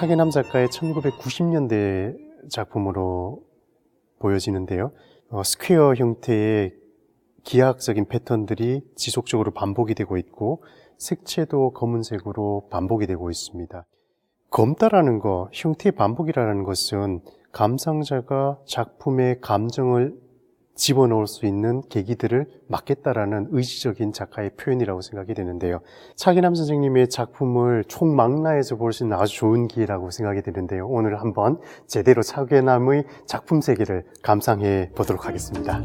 차계남 작가의 1990년대 작품으로 보여지는데요. 스퀘어 형태의 기하학적인 패턴들이 지속적으로 반복이 되고 있고 색채도 검은색으로 반복이 되고 있습니다. 검다라는 거, 형태의 반복이라는 것은 감상자가 작품의 감정을 집어넣을 수 있는 계기들을 막겠다라는 의지적인 작가의 표현이라고 생각이 되는데요. 차계남 선생님의 작품을 총망라해서 볼 수 있는 아주 좋은 기회라고 생각이 되는데요. 오늘 한번 제대로 차계남의 작품 세계를 감상해 보도록 하겠습니다.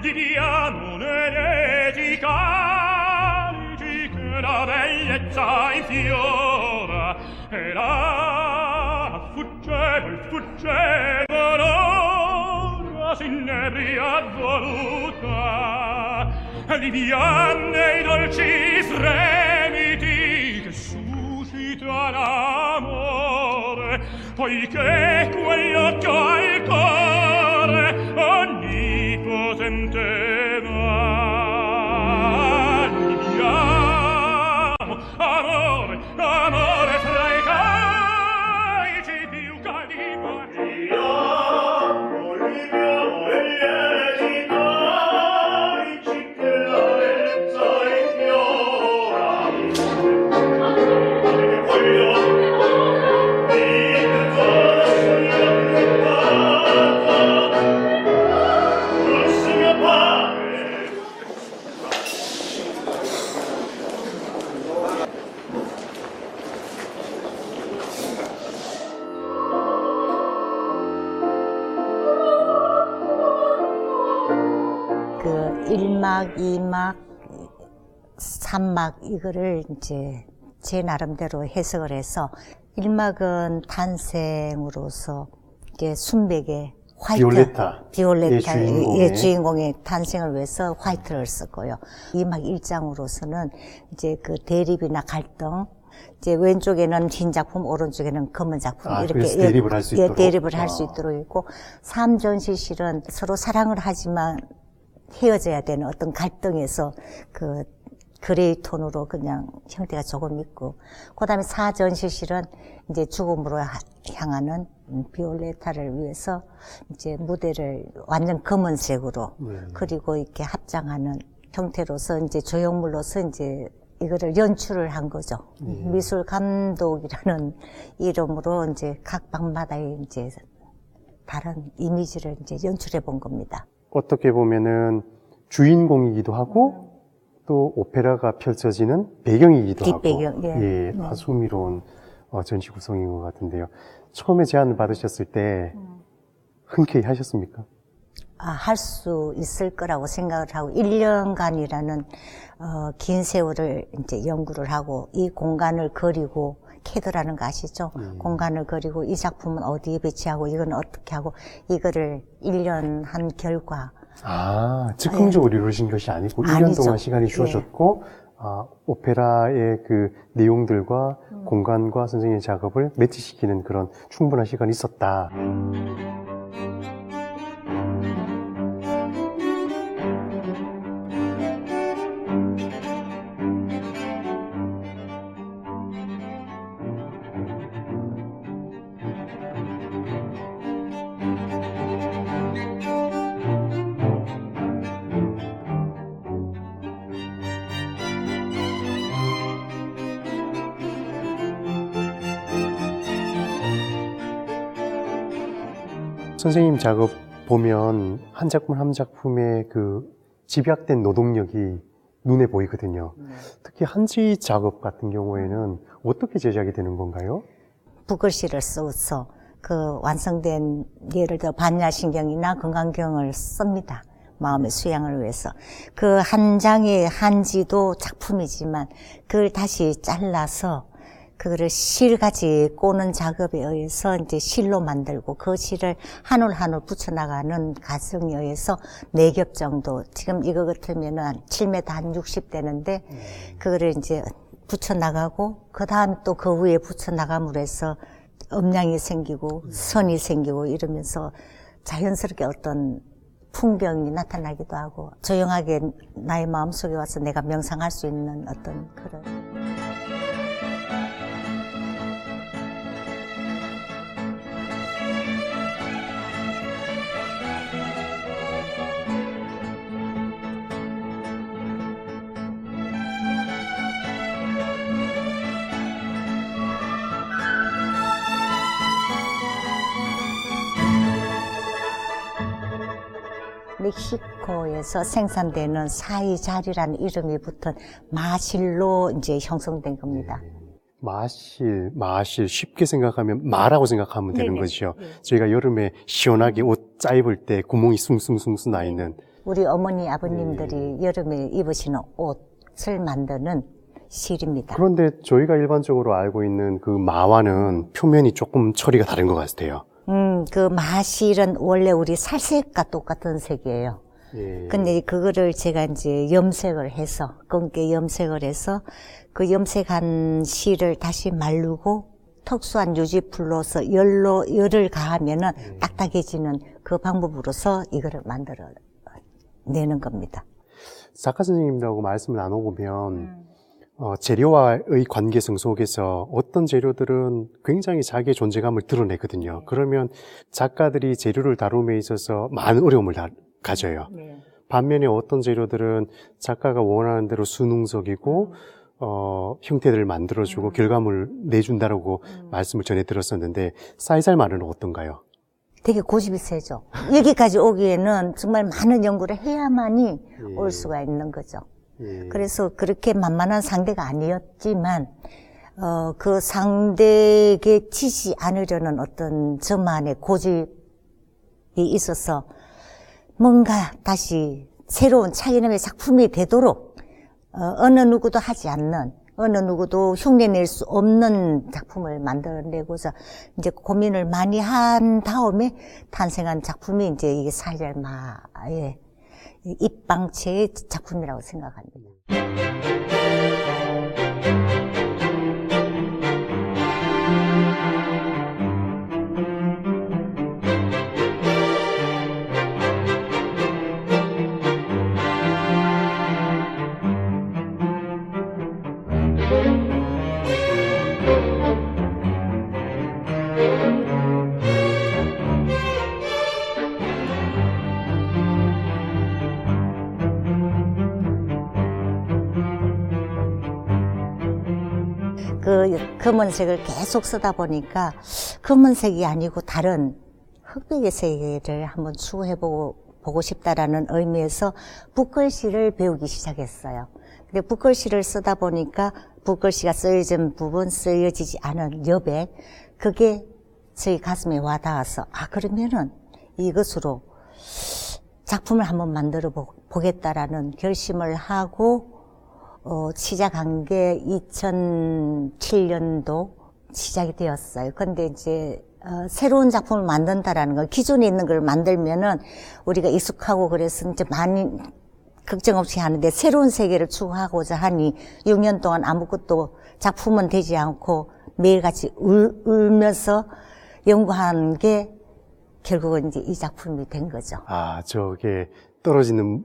Liviamo un'ereticalgi che la bellezza infiora e la fuggevole ora s'inebria voluta liviane i dolci fremiti che suscita l'amore poiché quell'occhio al cuore onnipotente va liviamo amore amore fra i calici più caldi liviamo egli calici che la bellezza infiora che voglio 그 1막, 2막, 3막 이거를 이제 제 나름대로 해석을 해서 1막은 탄생으로서 이제 순백의 화이트, 비올레타의 주인공의 탄생을 위해서 화이트를 썼고요. 2막 1장으로서는 이제 그 대립이나 갈등, 이제 왼쪽에는 흰 작품, 오른쪽에는 검은 작품 이렇게 대립을 할 수 있도록 대립을 할 수 있도록 있고 3전시실은 서로 사랑을 하지만 헤어져야 되는 어떤 갈등에서 그 그레이 톤으로 그냥 형태가 조금 있고 그다음에 4전시실은 이제 죽음으로 향하는 비올레타를 위해서 이제 무대를 완전 검은색으로 그리고 이렇게 합장하는 형태로서 이제 조형물로서 이제 이거를 연출을 한 거죠. 미술 감독이라는 이름으로 이제 각 방마다 이제 다른 이미지를 이제 연출해 본 겁니다. 어떻게 보면은 주인공이기도 하고 또 오페라가 펼쳐지는 배경이기도 뒷배경, 하고 예, 아주 흥미로운 전시 구성인 것 같은데요. 처음에 제안을 받으셨을 때 흔쾌히 하셨습니까? 할 수 있을 거라고 생각을 하고 1년간이라는 긴 세월을 이제 연구를 하고 이 공간을 그리고 캐드라는 거 아시죠? 공간을 그리고 이 작품은 어디에 배치하고 이건 어떻게 하고 이거를 1년 한 결과 즉흥적으로 이루어진 것이 아니고 1년 동안 시간이 주어졌고 오페라의 그 내용들과 공간과 선생님의 작업을 매치시키는 그런 충분한 시간이 있었다. 선생님 작업 보면 한 작품 한 작품의 그 집약된 노동력이 눈에 보이거든요. 특히 한지 작업 같은 경우에는 어떻게 제작이 되는 건가요? 붓글씨를 써서 그 완성된 예를 들어 반야신경이나 건강경을 씁니다. 마음의 수양을 위해서. 그 한 장의 한지도 작품이지만 그걸 다시 잘라서 그거를 실같이 꼬는 작업에 의해서 이제 실로 만들고 그 실을 한 올 한 올 붙여나가는 과정에 의해서 4겹 정도, 지금 이거 같으면은 한 7m 한 60 되는데 그거를 이제 붙여나가고 그 다음에 또 그 위에 붙여나감으로 해서 음량이 생기고 선이 생기고 이러면서 자연스럽게 어떤 풍경이 나타나기도 하고 조용하게 나의 마음속에 와서 내가 명상할 수 있는 어떤 그런 멕시코에서 생산되는 사이자리라는 이름이 붙은 마실로 이제 형성된 겁니다. 마실 쉽게 생각하면 마라고 생각하면 되는 네네. 거죠. 저희가 여름에 시원하게 옷 짜입을 때 구멍이 숭숭숭숭 나 있는. 우리 어머니 아버님들이 여름에 입으시는 옷을 만드는 실입니다. 그런데 저희가 일반적으로 알고 있는 그 마와는 표면이 조금 처리가 다른 것 같아요. 그 마실은 원래 우리 살색과 똑같은 색이에요. 예. 근데 그거를 제가 이제 염색을 해서, 검게 염색을 해서 그 염색한 실을 다시 마르고 특수한 유지풀로서 열을 가하면은 딱딱해지는 그 방법으로서 이거를 만들어 내는 겁니다. 작가 선생님하고 말씀을 나눠보면 재료와의 관계성 속에서 어떤 재료들은 굉장히 자기의 존재감을 드러내거든요. 그러면 작가들이 재료를 다룸에 있어서 많은 어려움을 가져요. 반면에 어떤 재료들은 작가가 원하는 대로 수능적이고 형태들을 만들어주고 결과물을 내준다라고 말씀을 전해 들었었는데 쌀쌀 말은 어떤가요? 되게 고집이 세죠. 여기까지 오기에는 정말 많은 연구를 해야만이 올 수가 있는 거죠. 그래서 그렇게 만만한 상대가 아니었지만 그 상대에게 지지 않으려는 어떤 저만의 고집이 있어서 뭔가 다시 새로운 차이점의 작품이 되도록 어느 누구도 하지 않는, 어느 누구도 흉내낼 수 없는 작품을 만들어내고자 이제 고민을 많이 한 다음에 탄생한 작품이 이제 이게 사이잘마의 입방체의 작품이라고 생각합니다. 그 검은색을 계속 쓰다 보니까 검은색이 아니고 다른 흑백의 색을 한번 추구해보고 싶다라는 의미에서 붓글씨를 배우기 시작했어요. 근데 붓글씨를 쓰다 보니까 붓글씨가 쓰여진 부분, 쓰여지지 않은 여백, 그게 저희 가슴에 와닿아서 그러면은 이것으로 작품을 한번 만들어 보겠다라는 결심을 하고 시작한 게 2007년도 시작이 되었어요. 근데 이제 새로운 작품을 만든다라는 건 기존에 있는 걸 만들면은 우리가 익숙하고 그래서 이제 많이 걱정 없이 하는데 새로운 세계를 추구하고자 하니 6년 동안 아무것도 작품은 되지 않고 매일같이 울면서 연구한 게 결국은 이제 이 작품이 된 거죠. 저게 떨어지는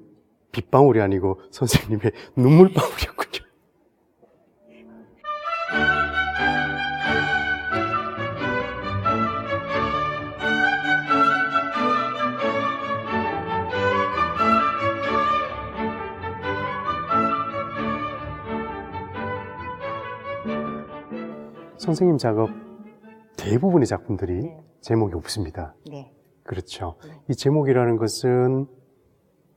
빗방울이 아니고 선생님의 눈물방울이었군요. 선생님 작업 대부분의 작품들이 제목이 없습니다. 네. 그렇죠. 이 제목이라는 것은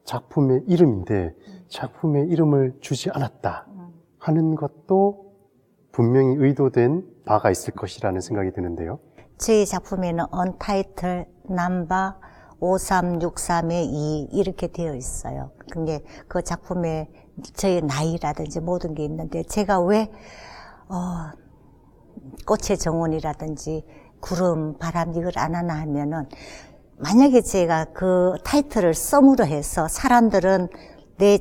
작품의 이름인데 작품의 이름을 주지 않았다 하는 것도 분명히 의도된 바가 있을 것이라는 생각이 드는데요. 저희 작품에는 언타이틀 넘버 5363-2 이렇게 되어 있어요. 근데 그 작품에 저희 나이라든지 모든 게 있는데 제가 왜 꽃의 정원이라든지 구름, 바람 이걸 안 하나 하면은 만약에 제가 그 타이틀을 썸으로 해서 사람들은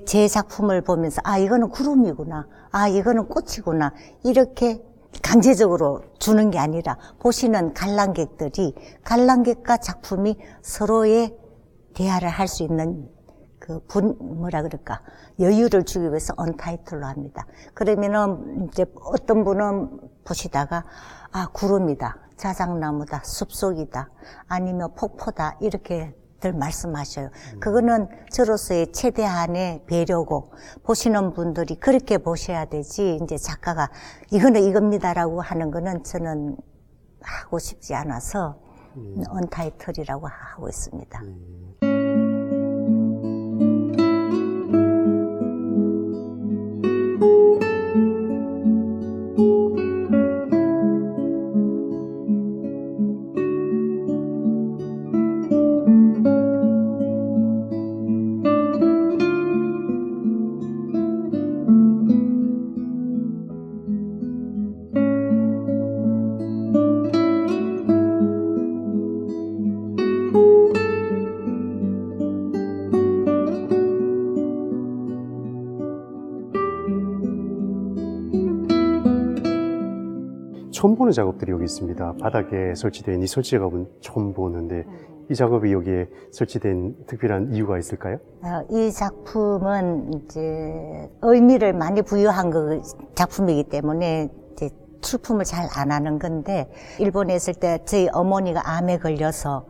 제 작품을 보면서 아 이거는 구름이구나, 아 이거는 꽃이구나 이렇게 강제적으로 주는 게 아니라 보시는 관람객들이 관람객과 작품이 서로의 대화를 할 수 있는 그 뭐라 그럴까 여유를 주기 위해서 언타이틀로 합니다. 그러면은 이제 어떤 분은 보시다가 아 구름이다, 자작나무다, 숲속이다, 아니면 폭포다 이렇게들 말씀하셔요. 그거는 저로서의 최대한의 배려고 보시는 분들이 그렇게 보셔야 되지 이제 작가가 이거는 이겁니다라고 하는 거는 저는 하고 싶지 않아서 언타이틀이라고 하고 있습니다. 처음 보는 작업들이 여기 있습니다. 바닥에 설치된 이 설치 작업은 처음 보는데 이 작업이 여기에 설치된 특별한 이유가 있을까요? 이 작품은 이제 의미를 많이 부여한 그 작품이기 때문에 이제 출품을 잘 안 하는 건데 일본에 있을 때 저희 어머니가 암에 걸려서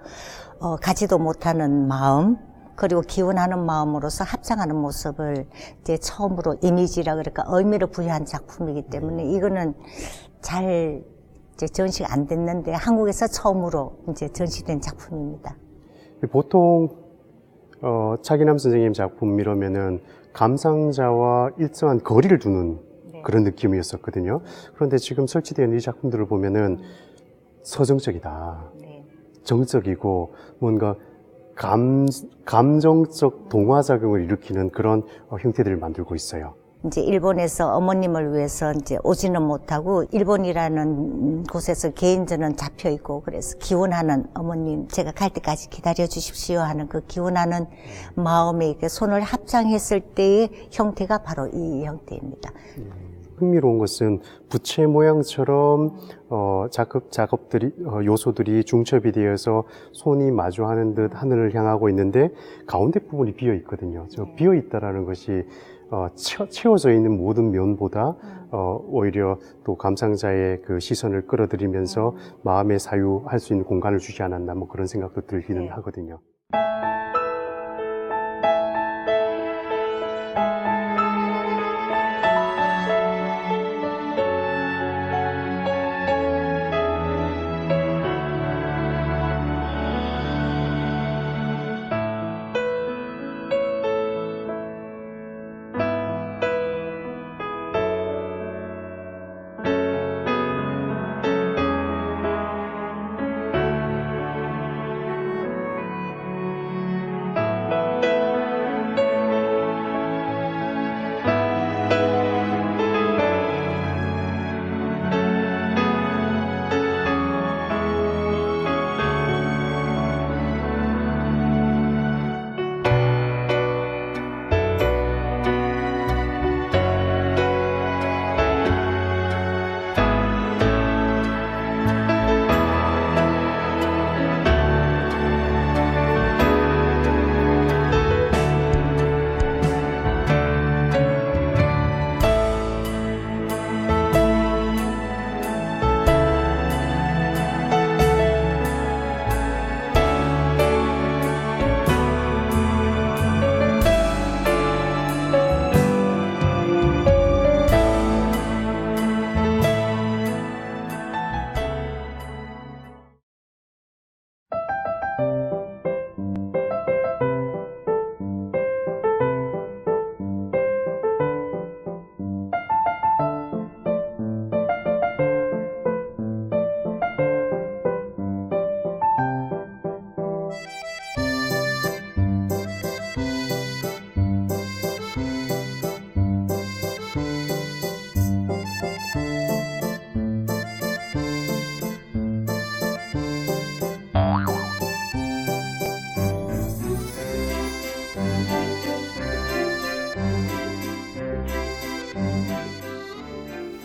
가지도 못하는 마음 그리고 기원하는 마음으로서 합장하는 모습을 이제 처음으로 이미지라 그럴까 의미를 부여한 작품이기 때문에 이거는 잘 이제 전시가 안 됐는데 한국에서 처음으로 이제 전시된 작품입니다. 보통 차기남 선생님 작품 이러면은 감상자와 일정한 거리를 두는 그런 느낌이었었거든요. 그런데 지금 설치된 이 작품들을 보면은 서정적이다, 정적이고 뭔가 감정적 동화작용을 일으키는 그런 형태들을 만들고 있어요. 이제 일본에서 어머님을 위해서 이제 오지는 못하고 일본이라는 곳에서 개인전은 잡혀 있고 그래서 기원하는 어머님 제가 갈 때까지 기다려 주십시오 하는 그 기원하는 마음에 이렇게 손을 합장했을 때의 형태가 바로 이 형태입니다. 흥미로운 것은 부채 모양처럼 작업들이 요소들이 중첩이 되어서 손이 마주하는 듯 하늘을 향하고 있는데 가운데 부분이 비어 있거든요. 저 비어 있다라는 것이 채워져 있는 모든 면보다 오히려 또 감상자의 그 시선을 끌어들이면서 마음의 사유할 수 있는 공간을 주지 않았나 뭐 그런 생각도 들기는 하거든요.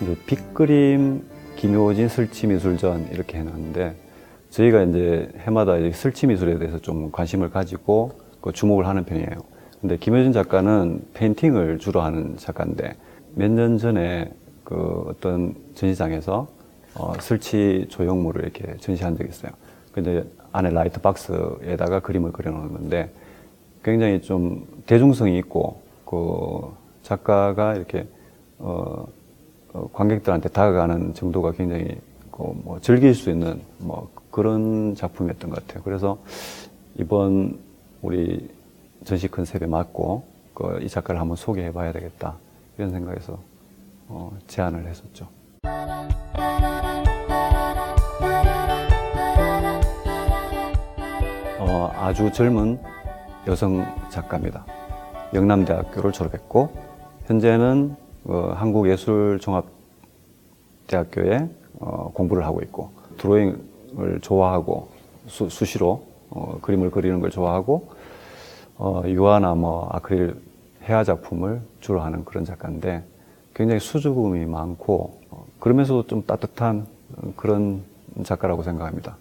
이제 빅그림 김효진 설치미술전 이렇게 해놨는데 저희가 이제 해마다 이제 설치미술에 대해서 좀 관심을 가지고 그 주목을 하는 편이에요. 근데 김효진 작가는 페인팅을 주로 하는 작가인데 몇 년 전에 그 어떤 전시장에서 설치 조형물을 이렇게 전시한 적이 있어요. 근데 안에 라이트 박스에다가 그림을 그려놓은 건데 굉장히 좀 대중성이 있고 그 작가가 이렇게 관객들한테 다가가는 정도가 굉장히 뭐 즐길 수 있는 뭐 그런 작품이었던 것 같아요. 그래서 이번 우리 전시 컨셉에 맞고 이 작가를 한번 소개해봐야 되겠다 이런 생각에서 제안을 했었죠. 아주 젊은 여성 작가입니다. 영남대학교를 졸업했고 현재는 한국예술종합대학교에 공부를 하고 있고 드로잉을 좋아하고 수시로 그림을 그리는 걸 좋아하고 유화나 뭐 아크릴 회화 작품을 주로 하는 그런 작가인데 굉장히 수줍음이 많고 그러면서도 좀 따뜻한 그런 작가라고 생각합니다.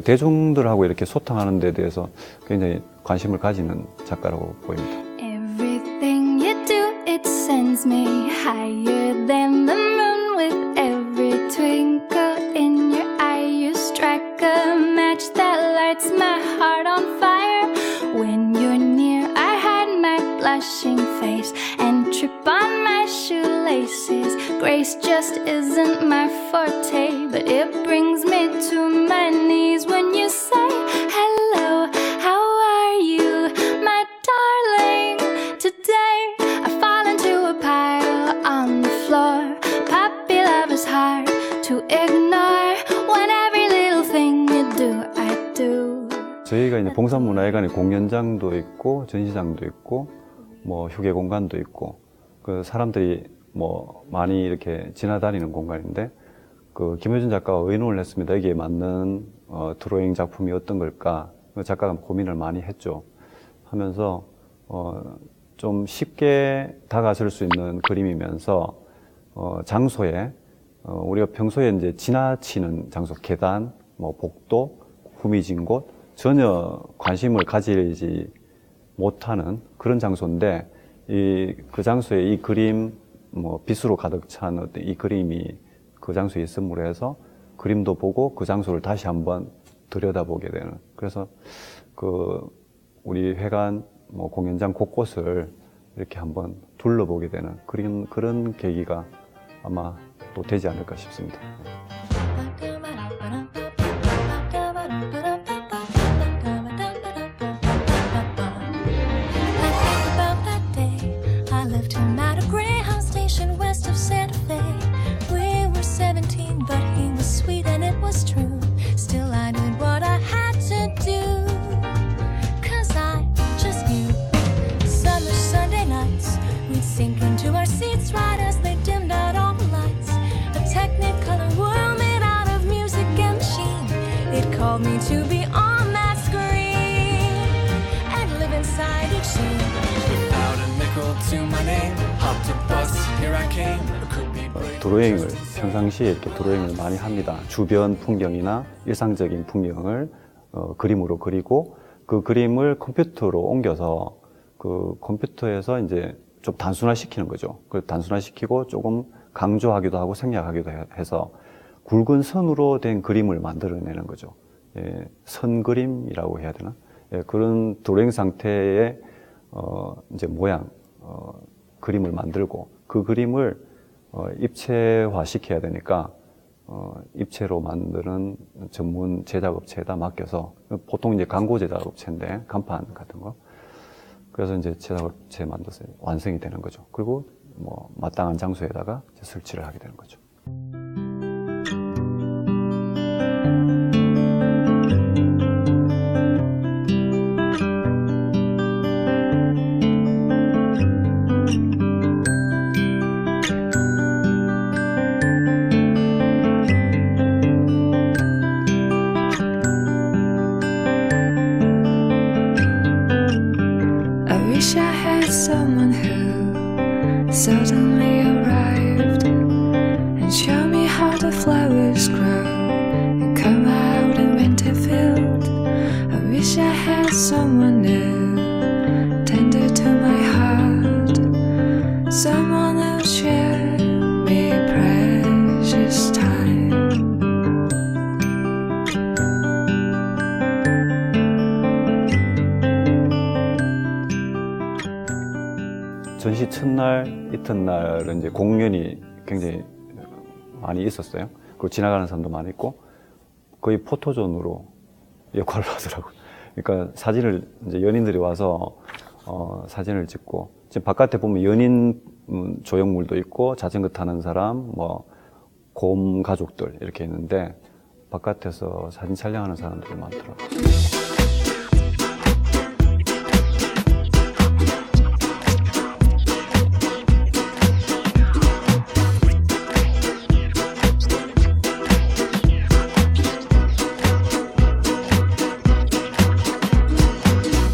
대중들하고 이렇게 소통하는 데 대해서 굉장히 관심을 가지는 작가라고 보입니다. Everything you do, it sends me higher than the moon. With every twinkle in your eye, you strike a match that lights my heart on fire. When you're near, I hide my blushing face and trip on my shoelaces. Grace just isn't my forte, but it brings me to my knees when you say hello. How are you, my darling? Today I fall into a pile on the floor. Puppy love is hard to ignore. When every little thing you do, I do. 저희가 이제 봉산문화회관에 공연장도 있고 전시장도 있고 뭐 휴게 공간도 있고 그 사람들이 뭐 많이 이렇게 지나다니는 공간인데 그 김효진 작가가 의논을 했습니다. 여기에 맞는 드로잉 작품이 어떤 걸까? 작가가 고민을 많이 했죠. 하면서 좀 쉽게 다가설 수 있는 그림이면서 장소에 우리가 평소에 이제 지나치는 장소, 계단, 뭐 복도, 후미진 곳 전혀 관심을 가지지 못하는 그런 장소인데 그 장소에 이 그림 뭐 빛으로 가득 찬 어떤 이 그림이 그 장소에 있음으로 해서 그림도 보고 그 장소를 다시 한번 들여다보게 되는 그래서 그 우리 회관 뭐 공연장 곳곳을 이렇게 한번 둘러보게 되는 그런 계기가 아마 또 되지 않을까 싶습니다. Sink into our seats right as they dimmed out all the lights. A technicolor world made out of music and machine. It called me to be on that screen and live inside each scene. Without a nickel to my name, hopped a bus, here I came. 드로잉을 평상시에 이렇게 드로잉을 많이 합니다. 주변 풍경이나 일상적인 풍경을 그림으로 그리고 그 그림을 컴퓨터로 옮겨서 그 컴퓨터에서 이제 좀 단순화시키는 거죠. 그 단순화시키고 조금 강조하기도 하고 생략하기도 해서 굵은 선으로 된 그림을 만들어내는 거죠. 예, 선 그림이라고 해야 되나? 예, 그런 드로잉 상태의 이제 모양 그림을 만들고 그 그림을 입체화 시켜야 되니까 입체로 만드는 전문 제작업체에다 맡겨서 보통 이제 광고 제작업체인데 간판 같은 거. 그래서 이제 제작업체 만들어서 완성이 되는 거죠. 그리고 뭐 마땅한 장소에다가 설치를 하게 되는 거죠. Wish I had someone who suddenly arrived 첫날, 이튿날은 이제 공연이 굉장히 많이 있었어요. 그리고 지나가는 사람도 많이 있고 거의 포토존으로 역할을 하더라고요. 그러니까 사진을 이제 연인들이 와서 사진을 찍고 지금 바깥에 보면 연인 조형물도 있고 자전거 타는 사람, 뭐 곰 가족들 이렇게 있는데 바깥에서 사진 촬영하는 사람들이 많더라고요.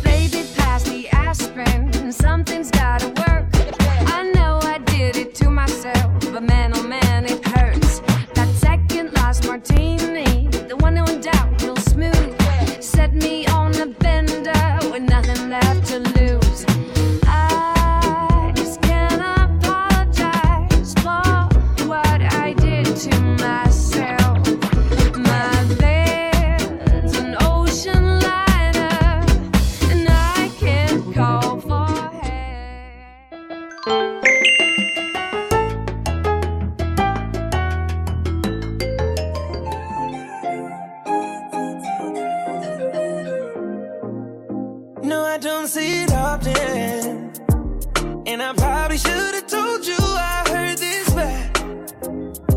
Baby, pass the aspirin. Something's gotta work. I know I did it to myself, but man, oh man, it hurts. That second last martini, the one who in doubt, real smooth, set me on a bender with nothing left to lose. I just can't apologize for what I did to myself. My bed's an ocean liner, and I can't call for help. No, I don't see it often. And I probably should have told you I heard this bad.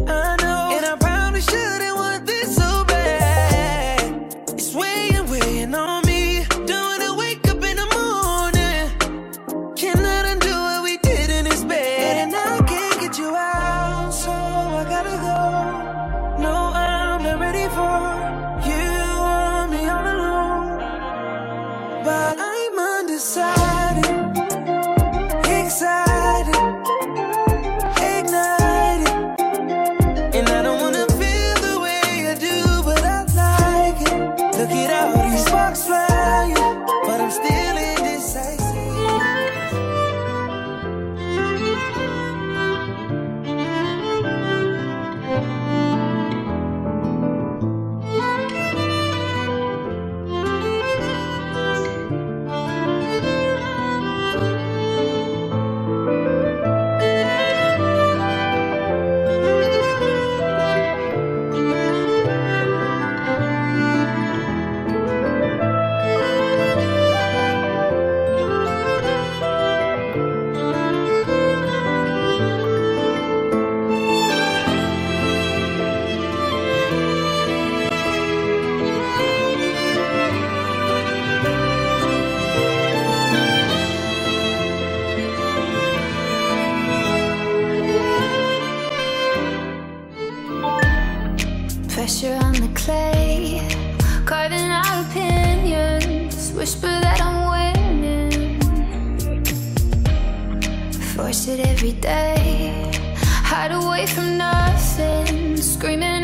I know. And I probably shouldn't want this so bad. It's weighing on me. Don't wanna wake up in the morning. Cannot undo what we did in this bed. And I can't get you out, so I gotta go. No, I'm not ready for you. Want me all alone. But I'm undecided, excited, ignited. And I don't wanna feel the way I do, but I like it. Look at all these sparks flying, but I'm still indecisive. Pressure on the clay, carving out opinions, whisper that I'm winning. Force it every day, hide away from nothing, screaming